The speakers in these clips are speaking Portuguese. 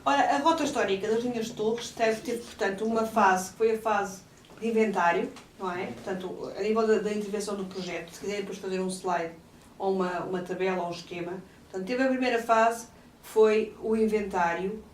Ora, a rota histórica das linhas de Torres teve, portanto, uma fase, que foi a fase de inventário, não é? Portanto, a nível da intervenção do projeto, se quiserem depois fazer um slide, ou uma tabela, ou um esquema. Portanto, teve a primeira fase, foi o inventário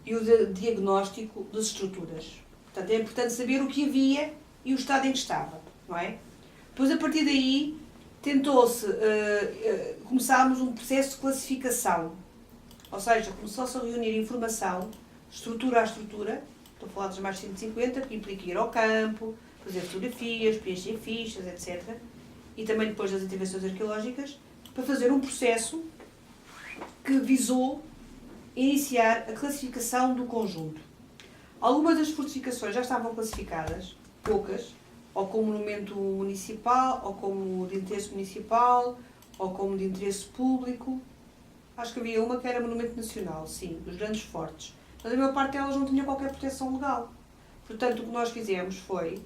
e o diagnóstico das estruturas. Portanto, é importante saber o que havia e o estado em que estava, não é? Depois, a partir daí, começámos um processo de classificação. Ou seja, começou-se a reunir informação, estrutura a estrutura, estou a falar dos mais de 150, que implica ir ao campo, fazer fotografias, preencher fichas, etc. E também depois das intervenções arqueológicas, para fazer um processo que visou iniciar a classificação do conjunto. Algumas das fortificações já estavam classificadas, poucas, ou como monumento municipal, ou como de interesse municipal, ou como de interesse público. Acho que havia uma que era monumento nacional, sim, dos grandes fortes. Mas a maior parte delas não tinha qualquer proteção legal. Portanto, o que nós fizemos foi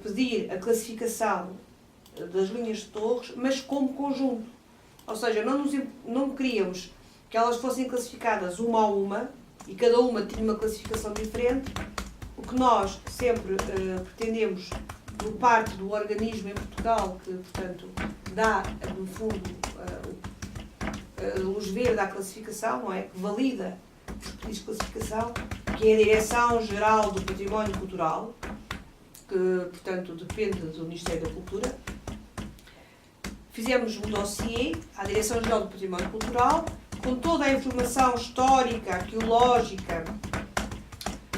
pedir a classificação das linhas de torres, mas como conjunto. Ou seja, não queríamos que elas fossem classificadas uma a uma, e cada uma tinha uma classificação diferente. O que nós sempre pretendemos, por parte do organismo em Portugal, que, portanto, dá, no fundo, luz verde à classificação, não é? Que valida os pedidos de classificação, que é a Direção-Geral do Património Cultural, que, portanto, depende do Ministério da Cultura. Fizemos um dossiê à Direção-Geral do Património Cultural, com toda a informação histórica, arqueológica,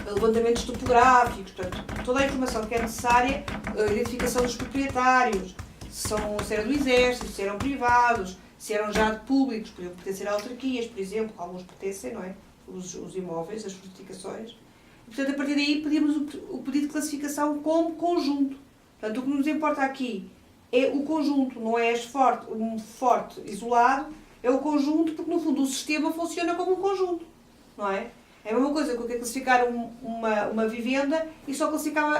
levantamentos topográficos, portanto, toda a informação que é necessária, a identificação dos proprietários, se eram do Exército, se eram privados, se eram já de públicos, podiam pertencer a autarquias, por exemplo, alguns pertencem, não é? Os imóveis, as fortificações. E, portanto, a partir daí pedimos o pedido de classificação como conjunto. Portanto, o que nos importa aqui é o conjunto, não é um forte isolado, é o conjunto, porque no fundo o sistema funciona como um conjunto, não é? É a mesma coisa que eu quero classificar uma vivenda e só classificava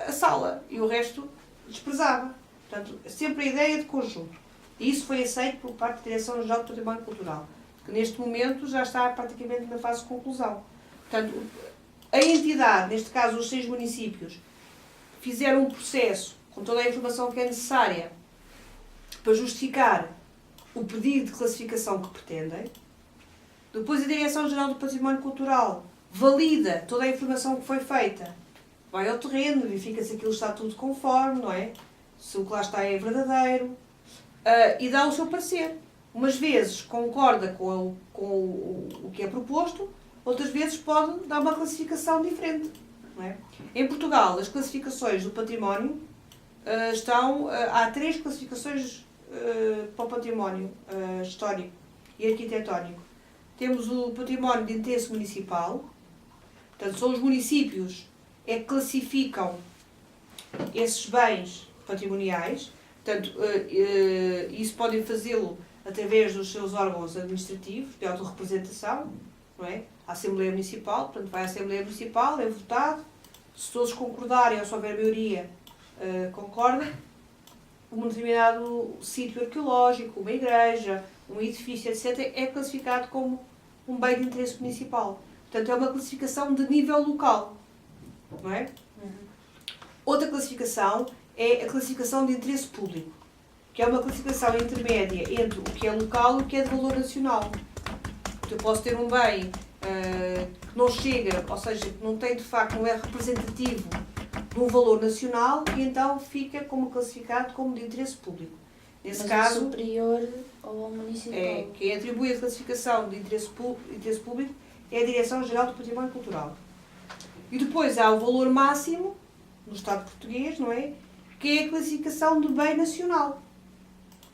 a sala e o resto desprezava. Portanto, sempre a ideia de conjunto. E isso foi aceito por parte da Direção-Geral do Património Cultural, que neste momento já está praticamente na fase de conclusão. Portanto, a entidade, neste caso os 6 municípios, fizeram um processo com toda a informação que é necessária para justificar o pedido de classificação que pretendem. Depois a Direção-Geral do Património Cultural valida toda a informação que foi feita, vai ao terreno, verifica se aquilo está tudo conforme, não é? Se o que lá está é verdadeiro, e dá o seu parecer. Umas vezes concorda com o que é proposto, outras vezes pode dar uma classificação diferente, não é? Em Portugal, as classificações do património há 3 classificações para o património histórico e arquitetónico. Temos o património de interesse municipal, portanto, são os municípios que classificam esses bens patrimoniais, portanto, isso podem fazê-lo através dos seus órgãos administrativos de autorrepresentação, não é? A Assembleia Municipal, portanto, vai à Assembleia Municipal, é votado, se todos concordarem ou se houver maioria, concorda, um determinado sítio arqueológico, uma igreja, um edifício, etc., é classificado como um bem de interesse municipal. Portanto, é uma classificação de nível local, não é? Outra classificação é a classificação de interesse público, que é uma classificação intermédia entre o que é local e o que é de valor nacional. Eu posso ter um bem que não chega, ou seja, que não tem de facto, não é representativo de um valor nacional e então fica como classificado como de interesse público. Nesse caso, superior ao municipal. Quem atribui a classificação de interesse público é a Direção-Geral do Património Cultural. E depois há o valor máximo, no Estado português, não é? Que é a classificação de bem nacional.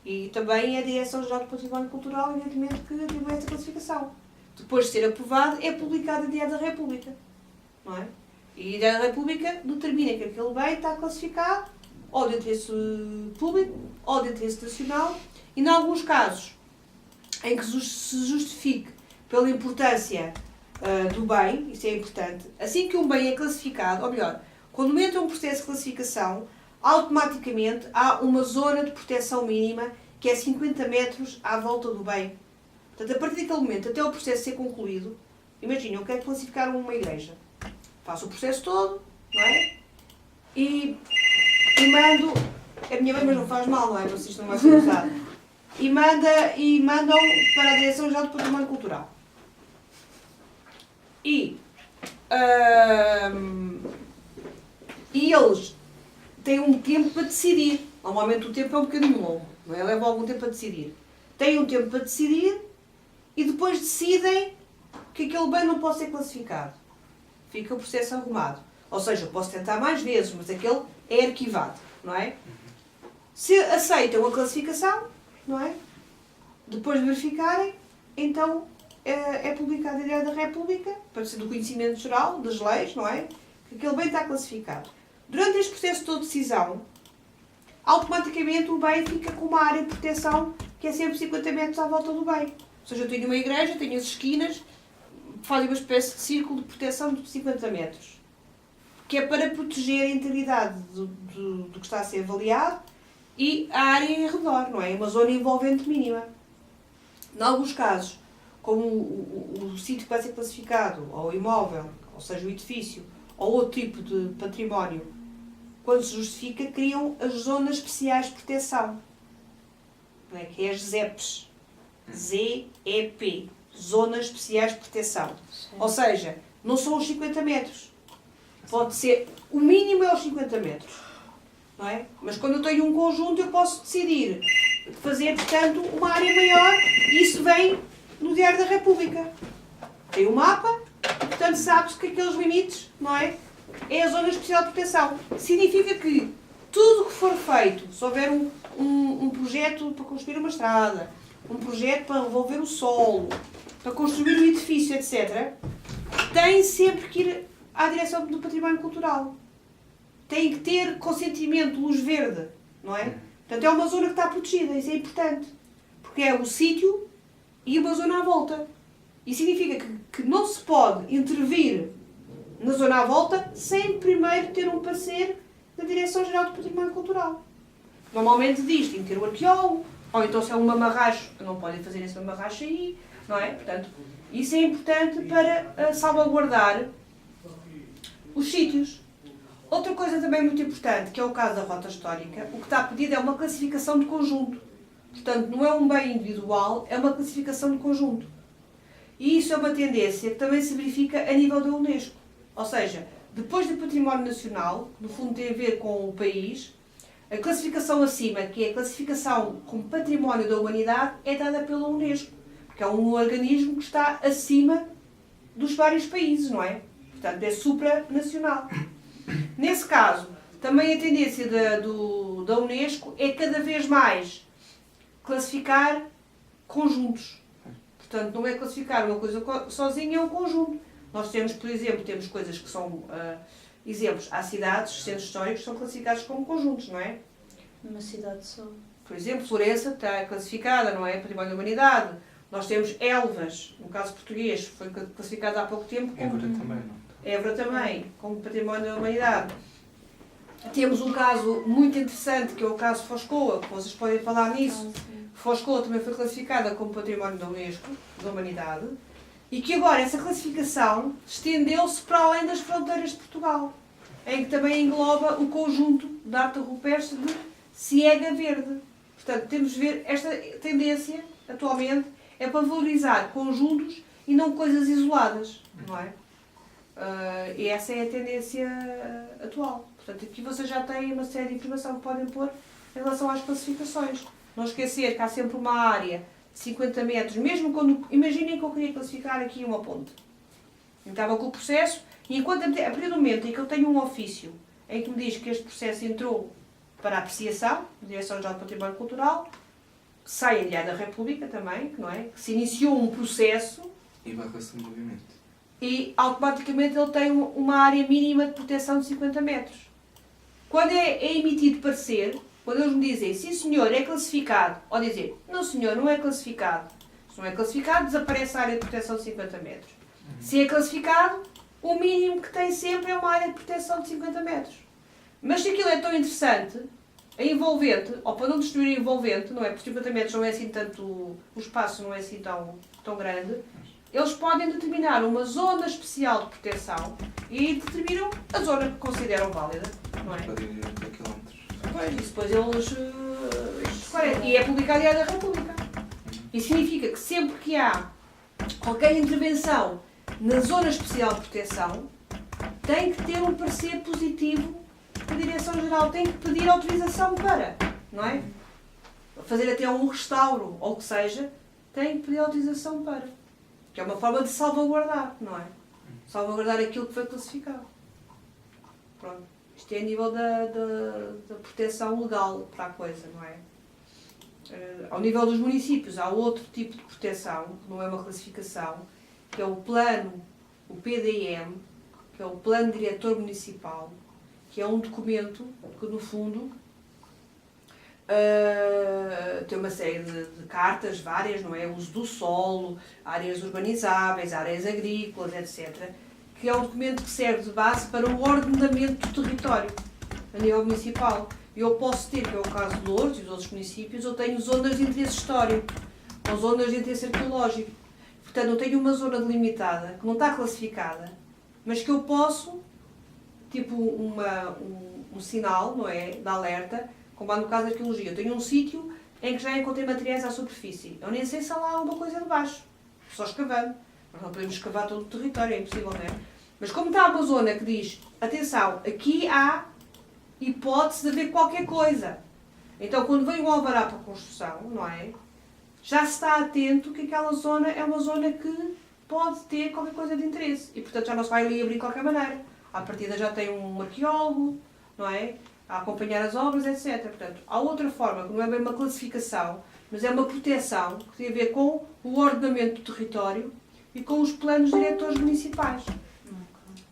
E também é a Direção-Geral do Património Cultural, evidentemente, que atribui essa classificação. Depois de ser aprovado, é publicado em Diário da República, não é? E a Diário da República determina que aquele bem está classificado ou de interesse público ou de interesse nacional, e, em alguns casos, em que se justifique pela importância do bem, isso é importante, assim que um bem é classificado, ou melhor, quando entra um processo de classificação, automaticamente há uma zona de proteção mínima que é 50 metros à volta do bem. Portanto, a partir daquele momento, até o processo ser concluído, imagina, eu quero classificar uma igreja. Faço o processo todo, não é? E mando, a minha mãe, mas não faz mal, não é? Vocês não vai ser usado. E mandam para a Direção-Geral do Património Cultural. E eles têm um tempo para decidir. Normalmente o tempo é um bocadinho longo, não é? Leva algum tempo para decidir. Têm um tempo para decidir e depois decidem que aquele bem não pode ser classificado. Fica o processo arrumado. Ou seja, posso tentar mais vezes, mas aquele é arquivado, não é? Se aceitam a classificação, não é? Depois de verificarem, então é publicado em Diário da República, para ser do conhecimento geral, das leis, não é? Que aquele bem está classificado. Durante este processo todo de decisão, automaticamente o bem fica com uma área de proteção que é sempre 50 metros à volta do bem. Ou seja, eu tenho uma igreja, tenho as esquinas, fazem uma espécie de círculo de proteção de 50 metros. Que é para proteger a integridade do que está a ser avaliado e a área em redor, não é? Uma zona envolvente mínima. Em alguns casos, como o sítio que vai ser classificado, ou o imóvel, ou seja, o edifício, ou outro tipo de património, quando se justifica, criam as zonas especiais de proteção, não é? Que é as ZEPs. ZEP. Zonas especiais de proteção. Sim. Ou seja, não são os 50 metros. Pode ser, o mínimo é os 50 metros. Não é? Mas quando eu tenho um conjunto, eu posso decidir fazer, portanto, uma área maior e isso vem no Diário da República. Tem um mapa, e, portanto, sabe-se que aqueles limites, não é? É a zona especial de proteção. Significa que tudo o que for feito, se houver um projeto para construir uma estrada, um projeto para revolver o solo, para construir um edifício, etc., tem sempre que ir à direção do património cultural. Tem que ter consentimento, luz verde, não é? Portanto, é uma zona que está protegida, isso é importante. Porque é o sítio e uma zona à volta. E significa que não se pode intervir na zona à volta sem primeiro ter um parecer da Direção-Geral do Património Cultural. Normalmente diz, tem que ter o arqueólogo, ou então se é um mamarracho, não podem fazer esse mamarracho aí, não é? Portanto, isso é importante para salvaguardar os sítios. Outra coisa também muito importante, que é o caso da rota histórica, o que está pedido é uma classificação de conjunto. Portanto, não é um bem individual, é uma classificação de conjunto. E isso é uma tendência que também se verifica a nível da Unesco. Ou seja, depois do património nacional, que no fundo tem a ver com o país, a classificação acima, que é a classificação como património da humanidade, é dada pela Unesco, que é um organismo que está acima dos vários países, não é? Portanto, é supranacional. Nesse caso, também a tendência da Unesco é cada vez mais classificar conjuntos. Portanto, não é classificar uma coisa sozinha, é um conjunto. Nós temos, por exemplo, temos coisas que são exemplos. Há cidades, centros históricos, que são classificados como conjuntos, não é? Numa cidade só. Por exemplo, Florença está classificada, não é? Património da Humanidade. Nós temos Elvas, no caso português, foi classificada há pouco tempo como... Évora também, não? Évora também, como Património da Humanidade. Temos um caso muito interessante, que é o caso Foscoa, que vocês podem falar nisso. Foscoa também foi classificada como Património da Unesco, da Humanidade, e que agora essa classificação estendeu-se para além das fronteiras de Portugal, em que também engloba o conjunto da arte rupestre de Siega Verde. Portanto, temos de ver esta tendência, atualmente, é para valorizar conjuntos e não coisas isoladas, não é? E essa é a tendência atual. Portanto, aqui vocês já têm uma série de informação que podem pôr em relação às classificações. Não esquecer que há sempre uma área de 50 metros, mesmo quando... Imaginem que eu queria classificar aqui uma ponte. Eu estava com o processo e enquanto, a partir do momento em que eu tenho um ofício em que me diz que este processo entrou para a apreciação, Direção-Geral do Património Cultural, sai em Diário da República também, não é? Que se iniciou um processo E barra-se o movimento. e automaticamente ele tem uma área mínima de proteção de 50 metros. Quando é emitido parecer, quando eles me dizem sim senhor, é classificado, ou dizer não senhor, não é classificado. Se não é classificado, desaparece a área de proteção de 50 metros. Se é classificado, o mínimo que tem sempre é uma área de proteção de 50 metros. Mas se aquilo é tão interessante, a envolvente, ou para não destruir a envolvente, não é? Porque 50 metros não é assim tanto, o espaço não é assim tão grande, eles podem determinar uma zona especial de proteção e determinam a zona que consideram válida, não é? Pode ir até quilómetros. Pois, isso depois eles esclarecem. E é publicado em Diário da República. Isso significa que sempre que há qualquer intervenção na zona especial de proteção, tem que ter um parecer positivo da Direção-Geral, tem que pedir autorização para, não é? Fazer até um restauro, ou o que seja, tem que pedir autorização para. Que é uma forma de salvaguardar, não é? Salvaguardar aquilo que foi classificado. Pronto. Isto é a nível da proteção legal para a coisa, não é? Ao nível dos municípios, há outro tipo de proteção, que não é uma classificação, que é o plano, o PDM, que é o Plano Diretor Municipal, que é um documento que, no fundo, tem uma série de cartas, várias, não é? O uso do solo, áreas urbanizáveis, áreas agrícolas, etc., que é um documento que serve de base para o ordenamento do território a nível municipal. Eu posso ter, que é o caso de Lourdes e dos outros municípios, eu tenho zonas de interesse histórico ou zonas de interesse arqueológico. Portanto, eu tenho uma zona delimitada que não está classificada, mas que eu posso, tipo um sinal, não é, de alerta, como há no caso da arqueologia. Eu tenho um sítio em que já encontrei materiais à superfície. Eu nem sei se há lá alguma coisa de baixo, só escavando. Nós não podemos escavar todo o território, é impossível, não é? Mas como está uma zona que diz, atenção, aqui há hipótese de haver qualquer coisa. Então, quando vem um alvará para a construção, não é? Já se está atento que aquela zona é uma zona que pode ter qualquer coisa de interesse. E, portanto, já não se vai ali abrir de qualquer maneira. À partida já tem um arqueólogo, não é? A acompanhar as obras, etc. Portanto, há outra forma, que não é bem uma classificação, mas é uma proteção que tem a ver com o ordenamento do território e com os planos diretores municipais,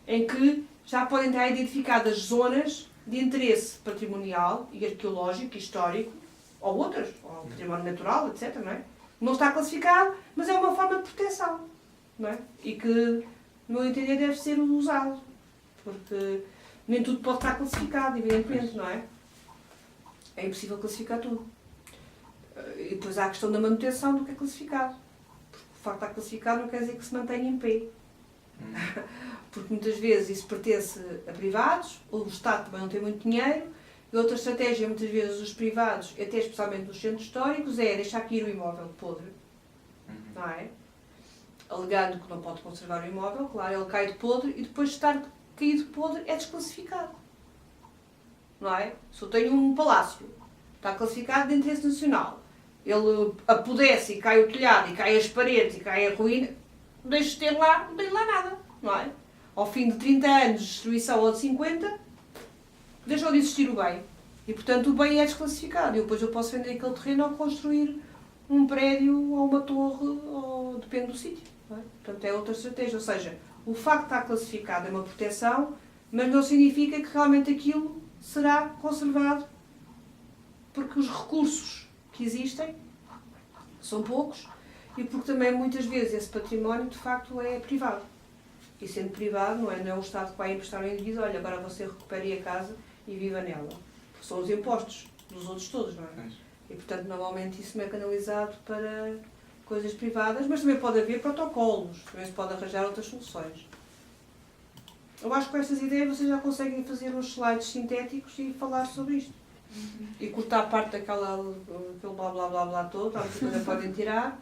em que já podem estar identificadas zonas de interesse patrimonial e arqueológico e histórico, ou outras, ou património natural, etc. Não é? Não está classificado, mas é uma forma de proteção, não é? E que, no meu entender, deve ser usado, porque nem tudo pode estar classificado, evidentemente, não é? É impossível classificar tudo. E depois há a questão da manutenção do que é classificado. Porque o facto de estar classificado não quer dizer que se mantenha em pé. Porque muitas vezes isso pertence a privados, o Estado também não tem muito dinheiro, e outra estratégia, muitas vezes, dos privados, até especialmente nos centros históricos, é deixar cair o imóvel podre, não é? Alegando que não pode conservar o imóvel, claro, ele cai de podre, e depois de estar caído de podre é desclassificado, não é? Se eu tenho um palácio, está classificado de interesse nacional, ele apodrece e cai o telhado, e cai as paredes, e cai a ruína, deixo de ter lá, não tenho lá nada, não é? Ao fim de 30 anos de destruição ou de 50, deixou de existir o bem. E, portanto, o bem é desclassificado. E depois eu posso vender aquele terreno ou construir um prédio ou uma torre, ou depende do sítio. Não é? Portanto, é outra estratégia. Ou seja, o facto de estar classificado é uma proteção, mas não significa que realmente aquilo será conservado, porque os recursos que existem são poucos e porque também muitas vezes esse património de facto é privado. E sendo privado, não é o Estado que vai emprestar ao indivíduo, olha, agora você recupere a casa e viva nela. Porque são os impostos dos outros todos, não é? E portanto, normalmente isso não é canalizado para coisas privadas, mas também pode haver protocolos, também se pode arranjar outras soluções. Eu acho que com estas ideias vocês já conseguem fazer uns slides sintéticos e falar sobre isto. E cortar parte daquele blá blá blá blá todo, que ainda podem tirar,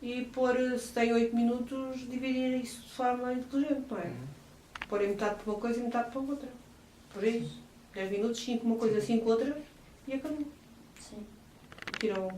e pôr, se tem 8 minutos, dividir isso de forma inteligente, não é? Porem metade para uma coisa e metade para outra. Por isso, 10 minutos, 5 uma coisa, 5 outra, e acabou. Sim. Tiram